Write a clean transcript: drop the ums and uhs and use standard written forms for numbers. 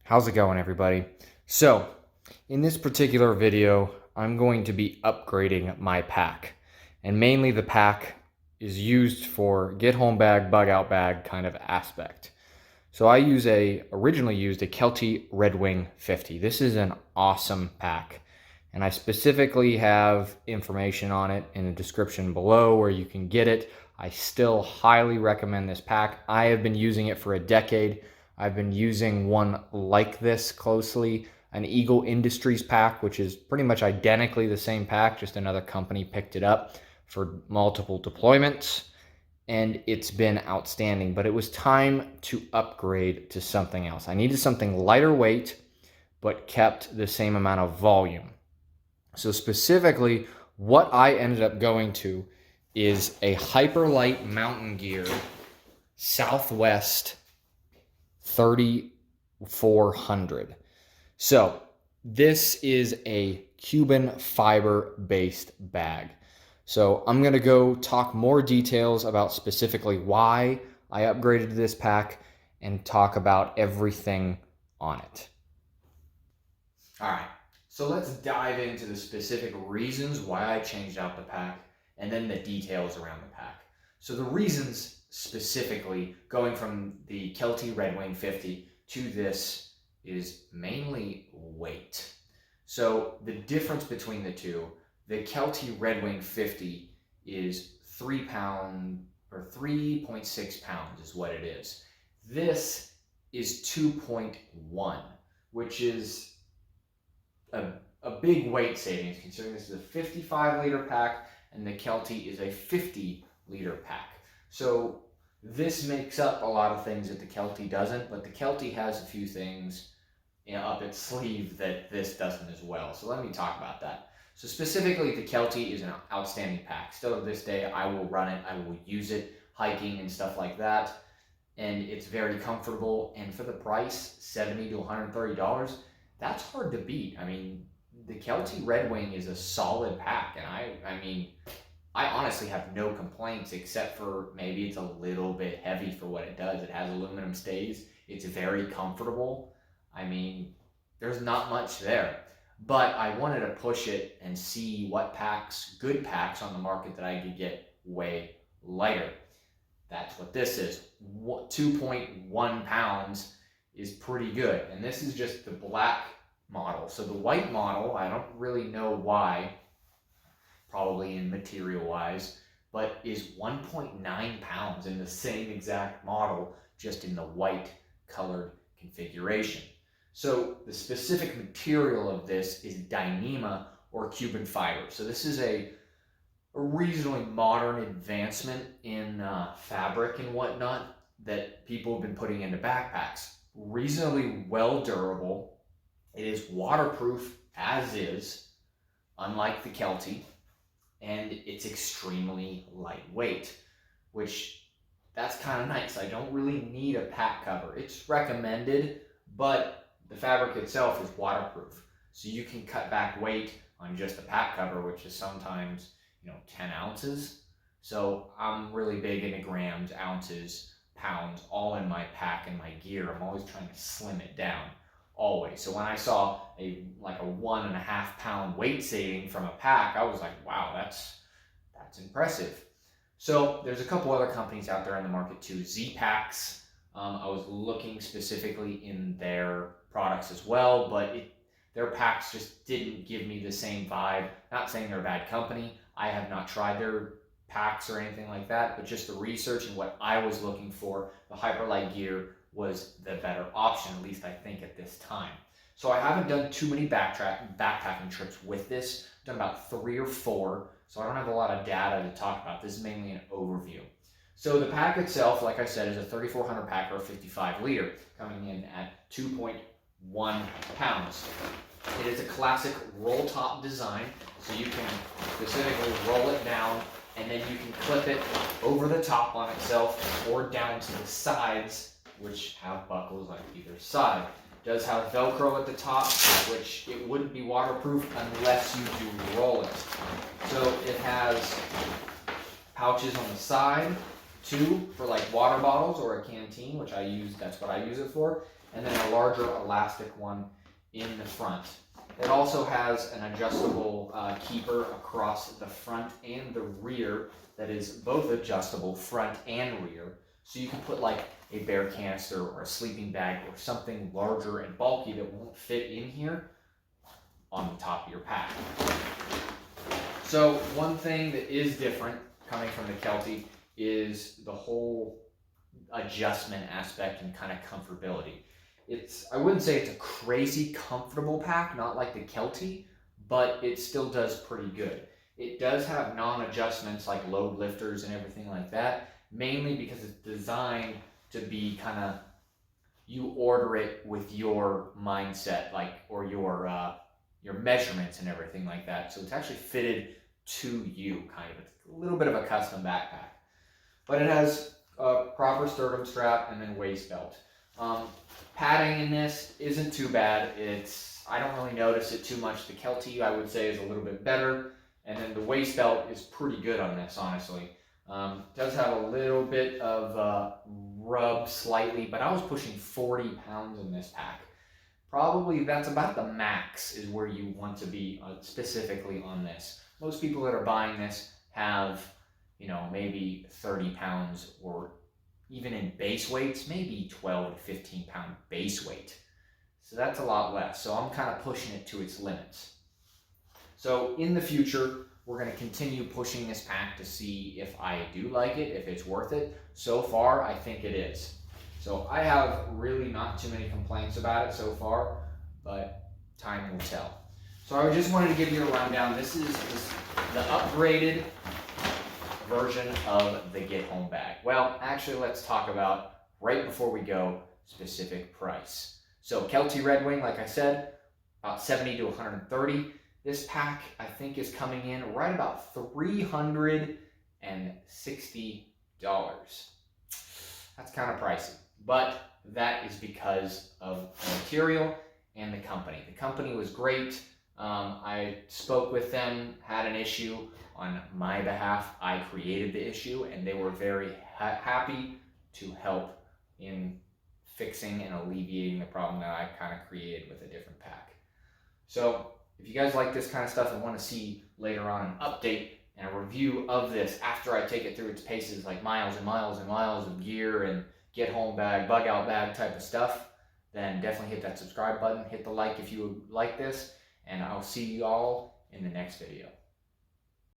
How's it going, everybody? So, in this particular video, I'm going to be upgrading my pack. And mainly the pack is used for get home bag, bug out bag kind of aspect. So I originally used a Kelty Red Wing 50. This is an awesome pack. And I specifically have information on it in the description below where you can get it. I still highly recommend this pack. I have been using it for a decade. I've been using one like this closely, an Eagle Industries pack, which is pretty much identically the same pack, just another company picked it up for multiple deployments, and it's been outstanding. But it was time to upgrade to something else. I needed something lighter weight, but kept the same amount of volume. So specifically, what I ended up going to is a Hyperlite mountain gear Southwest 3400. So this is a Cuban fiber based bag. So I'm going to go talk more details about specifically why I upgraded this pack and talk about everything on it. All right, so let's dive into the specific reasons why I changed out the pack and then the details around the pack. So the reasons specifically going from the Kelty Red Wing 50 to this is mainly weight. So the difference between the two, the Kelty Red Wing 50 is 3 pound or 3.6 pounds is what it is. This is 2.1, which is a big weight savings considering this is a 55 liter pack and the Kelty is a 50 liter pack. So this makes up a lot of things that the Kelty doesn't, but the Kelty has a few things up its sleeve that this doesn't as well. So let me talk about that. So specifically, the Kelty is an outstanding pack. Still to this day, I will run it, I will use it, hiking and stuff like that. And it's very comfortable. And for the price, $70 to $130, that's hard to beat. I mean, the Kelty Red Wing is a solid pack. And I honestly have no complaints except for maybe it's a little bit heavy for what it does. It has aluminum stays. It's very comfortable. I mean, there's not much there. But I wanted to push it and see what packs, good packs on the market that I could get way lighter. That's what this is. 2.1 pounds is pretty good. And this is just the black model. So the white model, I don't really know why, probably in material wise, but is 1.9 pounds in the same exact model, just in the white colored configuration. So the specific material of this is Dyneema or Cuban fiber. So this is a reasonably modern advancement in fabric and whatnot that people have been putting into backpacks. Reasonably well durable. It is waterproof as is, unlike the Kelty. And it's extremely lightweight, which that's kind of nice. I don't really need a pack cover. It's recommended, but the fabric itself is waterproof. So you can cut back weight on just the pack cover, which is sometimes, 10 ounces. So I'm really big into grams, ounces, pounds, all in my pack and my gear. I'm always trying to slim it down. Always. So when I saw a 1.5 pound weight saving from a pack, I was like, wow, that's impressive. So there's a couple other companies out there in the market too. Z-Packs, I was looking specifically in their products as well, but their packs just didn't give me the same vibe. Not saying they're a bad company. I have not tried their packs or anything like that, but just the research and what I was looking for, the Hyperlite gear was the better option, at least I think at this time. So I haven't done too many backpacking trips with this. I've done about 3 or 4, so I don't have a lot of data to talk about. This is mainly an overview. So the pack itself, like I said, is a 3400 pack or a 55 liter, coming in at 2.1 pounds. It is a classic roll top design, so you can specifically roll it down and then you can clip it over the top on itself or down to the sides, which have buckles on either side. It does have Velcro at the top, which it wouldn't be waterproof unless you do roll it. So it has pouches on the side two for like water bottles or a canteen, which that's what I use it for, and then a larger elastic one in the front. It also has an adjustable keeper across the front and the rear that is both adjustable, front and rear. So you can put like a bear canister or a sleeping bag or something larger and bulky that won't fit in here on the top of your pack. So one thing that is different coming from the Kelty is the whole adjustment aspect and kind of comfortability. I wouldn't say it's a crazy comfortable pack, not like the Kelty, but it still does pretty good. It does have non-adjustments like load lifters and everything like that, mainly because it's designed to be kind of, you order it with your mindset, like, or your measurements and everything like that. So it's actually fitted to you, kind of. It's a little bit of a custom backpack. But it has a proper sternum strap and then waist belt. Padding in this isn't too bad. I don't really notice it too much. The Kelty, I would say, is a little bit better. And then the waist belt is pretty good on this, honestly. Does have a little bit of rub slightly, but I was pushing 40 pounds in this pack. Probably that's about the max is where you want to be specifically on this. Most people that are buying this have, maybe 30 pounds, or even in base weights, maybe 12 to 15 pound base weight. So that's a lot less. So I'm kind of pushing it to its limits. So in the future, we're going to continue pushing this pack to see if I do like it, if it's worth it. So far, I think it is. So I have really not too many complaints about it so far, but time will tell. So I just wanted to give you a rundown. This is the upgraded version of the Get Home bag. Well, actually, let's talk about, right before we go, specific price. So Kelty Red Wing, like I said, about 70 to 130. This pack, I think, is coming in right about $360. That's kind of pricey, but that is because of the material and the company. The company was great. I spoke with them, had an issue on my behalf. I created the issue, and they were very happy to help in fixing and alleviating the problem that I kind of created with a different pack. So if you guys like this kind of stuff and want to see later on an update and a review of this after I take it through its paces, like miles and miles and miles of gear and Get Home bag, bug out bag type of stuff, then definitely hit that subscribe button, hit the like if you like this, and I'll see you all in the next video.